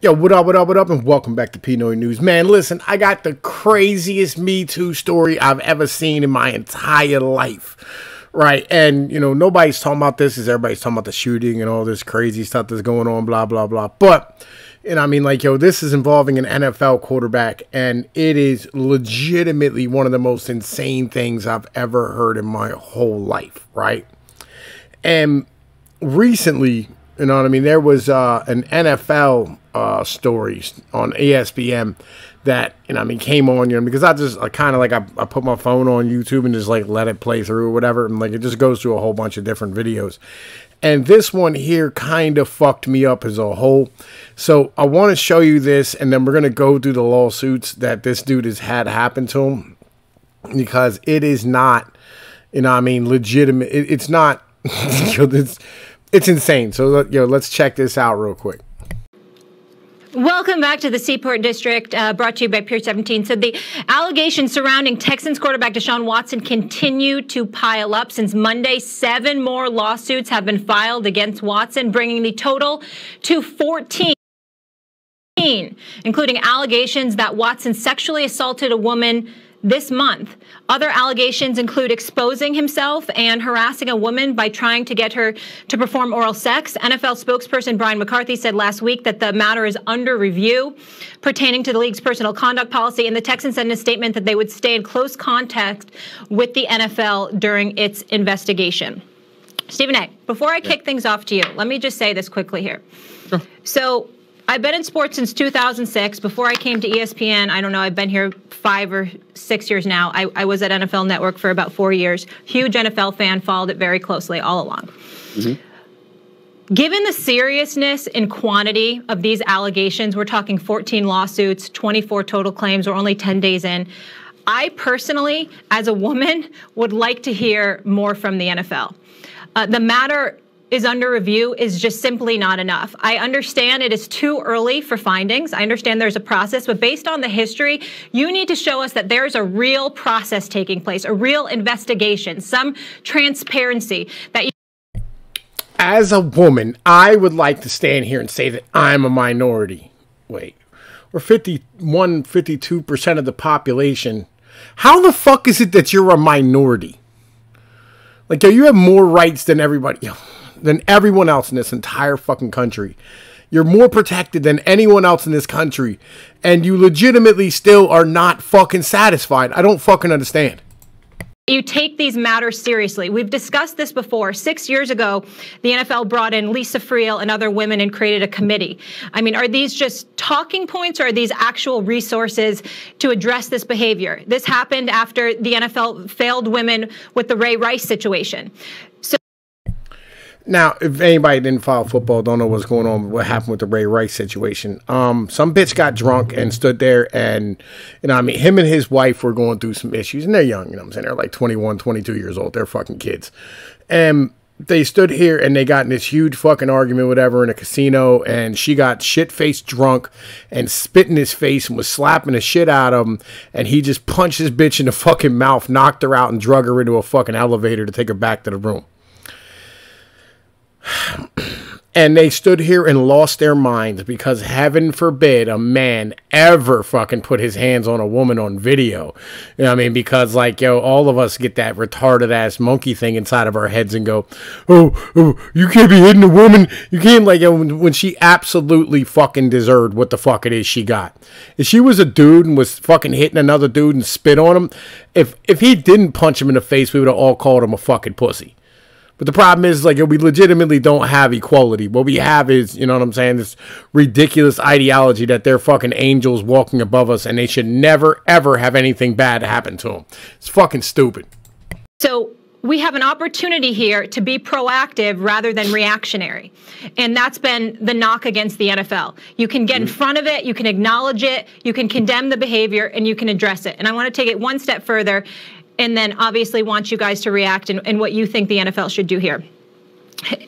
Yo, what up, what up, what up, and welcome back to Pnoid News. Man, listen, I got the craziest Me Too story I've ever seen in my entire life, right? And, you know, nobody's talking about this as everybody's talking about the shooting and all this crazy stuff that's going on, blah, blah, blah. But, and I mean, like, yo, this is involving an NFL quarterback, and it is legitimately one of the most insane things I've ever heard in my whole life, right? And recently, you know what I mean, there was an NFL story on ESPN that, you know, I mean, came on, you know, because I kind of like, I put my phone on YouTube and just like let it play through or whatever. And like, it just goes through a whole bunch of different videos. And this one here kind of fucked me up as a whole. So I want to show you this, and then we're going to go through the lawsuits that this dude has had happen to him, because it is not, you know what I mean, legitimate. It's not, it's insane. So, you know, let's check this out real quick. Welcome back to the Seaport District, brought to you by Pier 17. So the allegations surrounding Texans quarterback Deshaun Watson continue to pile up. Since Monday, 7 more lawsuits have been filed against Watson, bringing the total to 14, including allegations that Watson sexually assaulted a woman this month. Other allegations include exposing himself and harassing a woman by trying to get her to perform oral sex. NFL spokesperson Brian McCarthy said last week that the matter is under review pertaining to the league's personal conduct policy, and the Texans said in a statement that they would stay in close contact with the NFL during its investigation. Stephen A., before I kick things off to you, let me just say this quickly here. Sure. So I've been in sports since 2006. Before I came to ESPN, I don't know, I've been here 5 or 6 years now. I was at NFL Network for about 4 years. Huge NFL fan, followed it very closely all along. Mm-hmm. Given the seriousness and quantity of these allegations, we're talking 14 lawsuits, 24 total claims, we're only 10 days in. I personally, as a woman, would like to hear more from the NFL. The matter is under review is just simply not enough. I understand it is too early for findings. I understand there's a process, but based on the history, you need to show us that there's a real process taking place, a real investigation, some transparency that you. As a woman, I would like to stand here and say that I'm a minority. Wait, we're 52% of the population. How the fuck is it that you're a minority? Like, yo, you have more rights than everybody, than everyone else in this entire fucking country. You're more protected than anyone else in this country, and you legitimately still are not fucking satisfied. I don't fucking understand. You take these matters seriously. We've discussed this before. 6 years ago, the NFL brought in Lisa Friel and other women and created a committee. I mean, are these just talking points, or are these actual resources to address this behavior? This happened after the NFL failed women with the Ray Rice situation. Now, if anybody didn't follow football, don't know what's going on, what happened with the Ray Rice situation. Some bitch got drunk and stood there, and, you know, I mean, him and his wife were going through some issues, and they're young, you know what I'm saying? They're like 21, 22 years old. They're fucking kids. And they stood here and they got in this huge fucking argument, whatever, in a casino, and she got shit-faced drunk and spit in his face and was slapping the shit out of him, and he just punched his bitch in the fucking mouth, knocked her out, and drug her into a fucking elevator to take her back to the room. And they stood here and lost their minds because, heaven forbid, a man ever fucking put his hands on a woman on video. You know what I mean? Because, like, yo, all of us get that retarded ass monkey thing inside of our heads and go, oh, you can't be hitting a woman. You can't, like, yo, when she absolutely fucking deserved what the fuck it is she got. If she was a dude and was fucking hitting another dude and spit on him, if he didn't punch him in the face, we would have all called him a fucking pussy. But the problem is, like, we legitimately don't have equality. What we have is, you know what I'm saying, this ridiculous ideology that they're fucking angels walking above us, and they should never, ever have anything bad happen to them. It's fucking stupid. So we have an opportunity here to be proactive rather than reactionary. And that's been the knock against the NFL. You can get in front of it, you can acknowledge it, you can condemn the behavior, and you can address it. And I want to take it one step further, and then obviously want you guys to react and what you think the NFL should do here.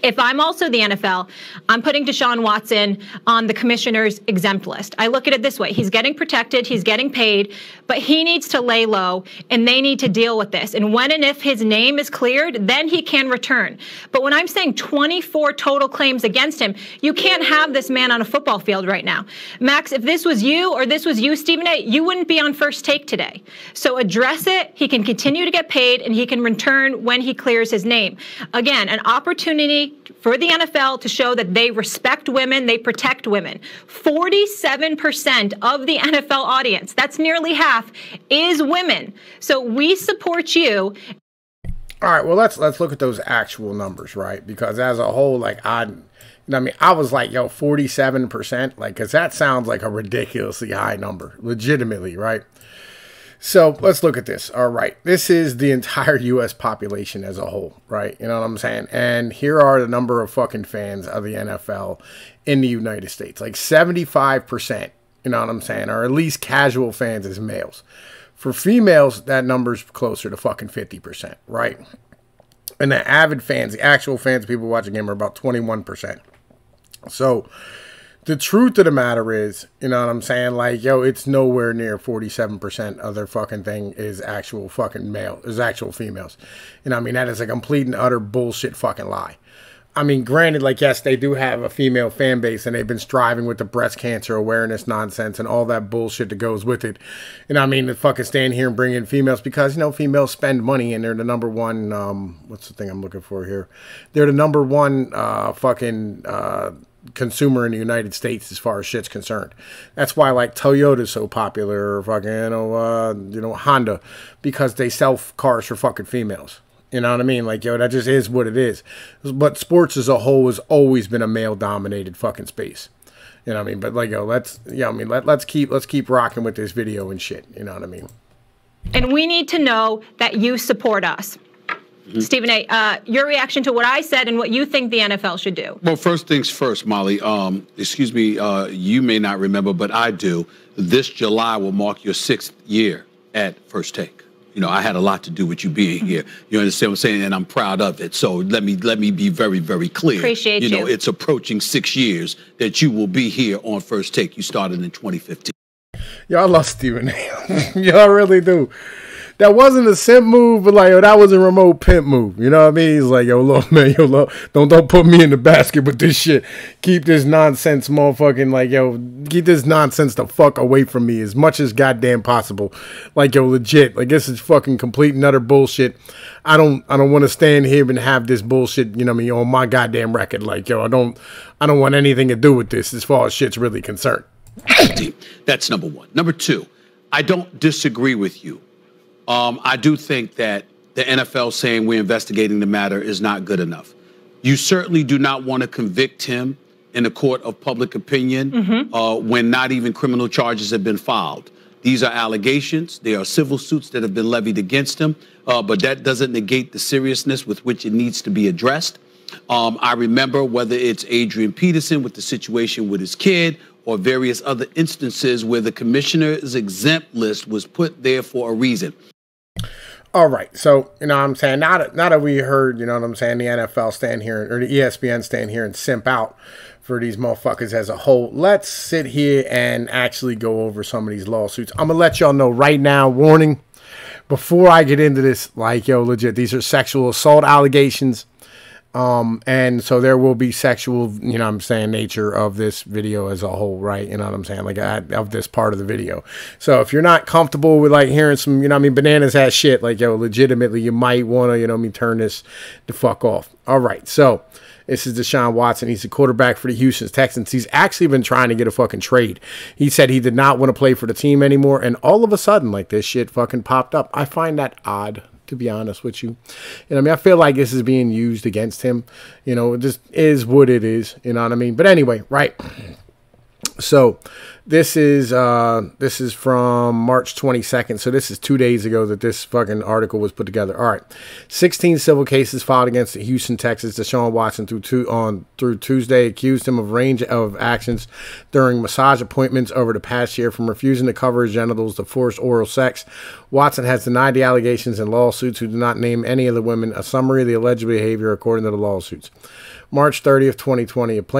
If I'm also the NFL, I'm putting Deshaun Watson on the commissioner's exempt list. I look at it this way. He's getting protected. He's getting paid, but he needs to lay low and they need to deal with this. And when and if his name is cleared, then he can return. But when I'm saying 24 total claims against him, you can't have this man on a football field right now. Max, if this was you or this was you, Stephen A., you wouldn't be on First Take today. So address it. He can continue to get paid and he can return when he clears his name. Again, an opportunity for the NFL to show that they respect women, they protect women. 47% of the NFL audience, that's nearly half, is women. So we support you. All right, well, let's look at those actual numbers, right? Because as a whole, like, I was like, yo, 47%, like, because that sounds like a ridiculously high number, legitimately, right? So let's look at this. All right. This is the entire U.S. population as a whole, right? You know what I'm saying? And here are the number of fucking fans of the NFL in the United States. Like 75%, you know what I'm saying, or at least casual fans as males. For females, that number's closer to fucking 50%, right? And the avid fans, the actual fans, people watching the game, are about 21%. So the truth of the matter is, you know what I'm saying? Like, yo, it's nowhere near 47% of their fucking thing is actual fucking is actual females. You know what I mean? That is a complete and utter bullshit fucking lie. I mean, granted, like, yes, they do have a female fan base and they've been striving with the breast cancer awareness nonsense and all that bullshit that goes with it. You know what I mean? To fucking stand here and bring in females because, you know, females spend money and they're the number one, what's the thing I'm looking for here? They're the number one consumer in the United States as far as shit's concerned. That's why, like, Toyota's so popular, or fucking, Honda, because they sell cars for fucking females. You know what I mean? Like, yo, that just is what it is. But sports as a whole has always been a male-dominated fucking space. You know what I mean? But, like, yo, let's keep rocking with this video and shit. You know what I mean? And we need to know that you support us. Stephen A., your reaction to what I said and what you think the NFL should do. Well, first things first, Molly. Excuse me, you may not remember, but I do. This July will mark your 6th year at First Take. You know, I had a lot to do with you being here. You understand what I'm saying? And I'm proud of it. So let me be very, very clear. Appreciate you. You know, it's approaching 6 years that you will be here on First Take. You started in 2015. Y'all love Stephen A. Y'all really do. That wasn't a simp move, but, like, yo, that was a remote pimp move. You know what I mean? He's like, yo, look, man, yo, look, don't put me in the basket with this shit. Keep this nonsense, motherfucking, like, yo, keep this nonsense the fuck away from me as much as goddamn possible. Like, yo, legit, like, this is fucking complete and utter bullshit. I don't want to stand here and have this bullshit, you know what I mean, on my goddamn record. Like, yo, I don't want anything to do with this as far as shit's really concerned. That's number one. Number two, I don't disagree with you. I do think that the NFL saying we're investigating the matter is not good enough. You certainly do not want to convict him in a court of public opinion when not even criminal charges have been filed. These are allegations. They are civil suits that have been levied against him, but that doesn't negate the seriousness with which it needs to be addressed. I remember whether it's Adrian Peterson with the situation with his kid or various other instances where the commissioner's exempt list was put there for a reason. All right, so, you know what I'm saying, now that we heard, you know what I'm saying, the NFL stand here, or the ESPN stand here and simp out for these motherfuckers as a whole, let's sit here and actually go over some of these lawsuits. I'm going to let y'all know right now, warning, before I get into this, like, yo, legit, these are sexual assault allegations. And so there will be sexual, you know what I'm saying, nature of this video as a whole, right? You know what I'm saying? Like, of this part of the video. So if you're not comfortable with, like, hearing some, you know what I mean, bananas ass shit, like, yo, legitimately, you might want to, you know what I mean, turn this the fuck off. All right. So this is Deshaun Watson. He's the quarterback for the Houston Texans. He's actually been trying to get a fucking trade. He said he did not want to play for the team anymore. And all of a sudden, like, this shit fucking popped up. I find that odd, to be honest with you. And I mean, I feel like this is being used against him. You know, it just is what it is. You know what I mean? But anyway, right. So This is from March 22nd. So this is 2 days ago that this fucking article was put together. All right. 16 civil cases filed against the Houston, Texas, Deshaun Watson through Tuesday accused him of range of actions during massage appointments over the past year, from refusing to cover his genitals to forced oral sex. Watson has denied the allegations in lawsuits who do not name any of the women. A summary of the alleged behavior according to the lawsuits. March 30th, 2020, at the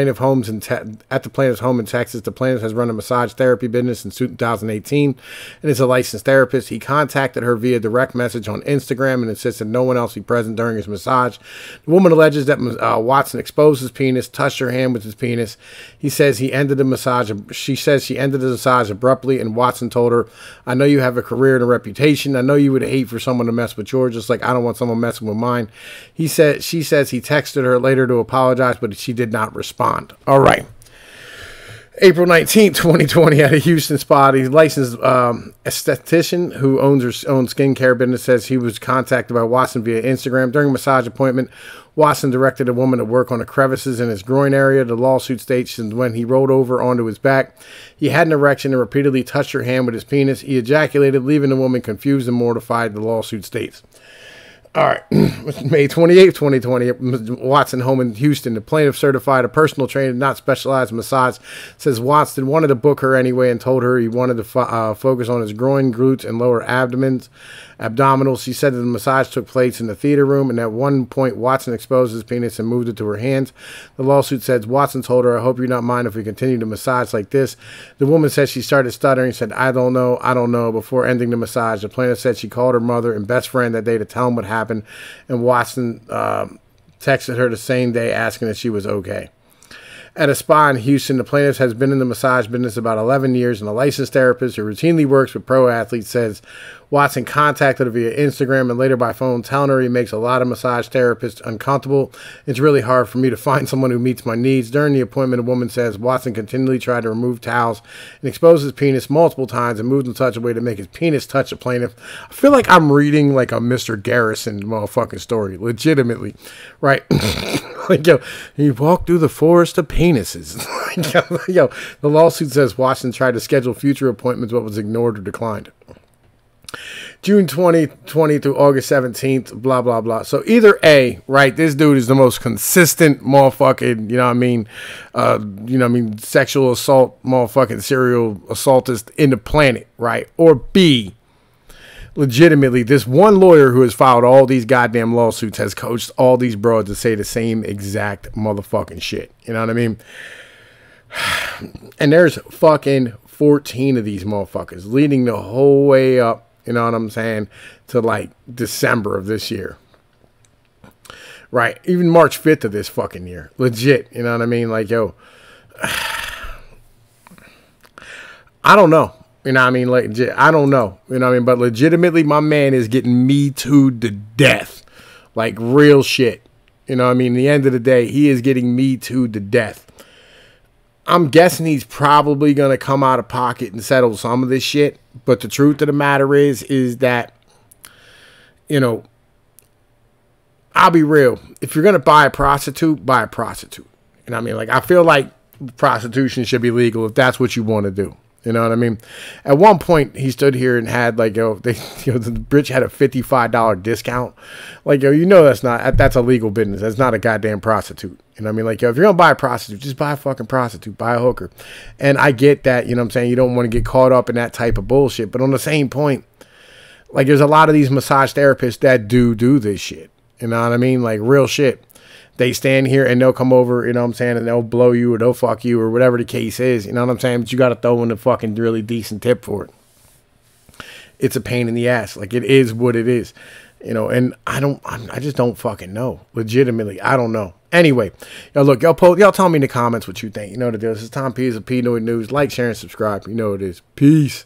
plaintiff's home in Texas. The plaintiff has run a massage therapy business since 2018 and is a licensed therapist. He contacted her via direct message on Instagram and insisted no one else be present during his massage. The woman alleges that Watson exposed his penis, touched her hand with his penis. He says he ended the massage. She says she ended the massage abruptly, and Watson told her, "I know you have a career and a reputation. I know you would hate for someone to mess with yours, just like I don't want someone messing with mine." She says he texted her later to apologize, but she did not respond. All right. April 19th, 2020, at a Houston spa, the licensed esthetician who owns her own skincare business says he was contacted by Watson via Instagram. During a massage appointment, Watson directed a woman to work on the crevices in his groin area. The lawsuit states that when he rolled over onto his back, he had an erection and repeatedly touched her hand with his penis. He ejaculated, leaving the woman confused and mortified, the lawsuit states. All right, May 28th, 2020, at Watson home in Houston. The plaintiff certified a personal trainer, not specialized in massage, says Watson wanted to book her anyway and told her he wanted to focus on his groin, glutes, and lower abdominals. She said that the massage took place in the theater room, and at one point, Watson exposed his penis and moved it to her hands. The lawsuit says Watson told her, "I hope you're not mind if we continue to massage like this." The woman said she started stuttering and said, I don't know, before ending the massage. The plaintiff said she called her mother and best friend that day to tell them what happened, and Watson texted her the same day asking if she was okay. At a spa in Houston, the plaintiff has been in the massage business about 11 years and a licensed therapist who routinely works with pro athletes, says Watson contacted her via Instagram and later by phone, telling her he makes a lot of massage therapists uncomfortable. "It's really hard for me to find someone who meets my needs." During the appointment, a woman says Watson continually tried to remove towels and expose his penis multiple times and moved in such a way to make his penis touch the plaintiff. I feel like I'm reading like a Mr. Garrison motherfucking story, legitimately, right? Like, yo, he walked through the forest of penises. Yo, the lawsuit says Watson tried to schedule future appointments but was ignored or declined. June 2020 through August 17th, blah, blah, blah. So either A, right, this dude is the most consistent motherfucking, sexual assault motherfucking serial assaultist in the planet, right? Or B, legitimately, this one lawyer who has filed all these goddamn lawsuits has coached all these broads to say the same exact motherfucking shit. You know what I mean? And there's fucking 14 of these motherfuckers leading the whole way up, you know what I'm saying, to like December of this year. Right? Even March 5th of this fucking year. Legit. You know what I mean? Like, yo, I don't know. You know what I mean? Like, I don't know. You know what I mean? But legitimately, my man is getting Me Too'd to death. Like, real shit. You know what I mean? At the end of the day, he is getting Me Too'd to death. I'm guessing he's probably going to come out of pocket and settle some of this shit. But the truth of the matter is that, you know, I'll be real. If you're going to buy a prostitute, buy a prostitute. You know what I mean? Like, I feel like prostitution should be legal if that's what you want to do. You know what I mean? At one point, he stood here and had like, the bitch had a $55 discount. Like, that's a legal business. That's not a goddamn prostitute. You know what I mean? Like, if you're going to buy a prostitute, just buy a fucking prostitute, buy a hooker. And I get that, you know what I'm saying? You don't want to get caught up in that type of bullshit. But on the same point, like, there's a lot of these massage therapists that do this shit. You know what I mean? Like, real shit. They stand here and they'll come over, you know what I'm saying, and they'll blow you or they'll fuck you or whatever the case is, you know what I'm saying? But you got to throw in a fucking really decent tip for it. It's a pain in the ass. Like, it is what it is, you know, and I just don't fucking know. Legitimately, I don't know. Anyway, look, y'all tell me in the comments what you think. You know what it is. It's Tom P. of Pnoid News. Like, share, and subscribe. You know what it is. Peace.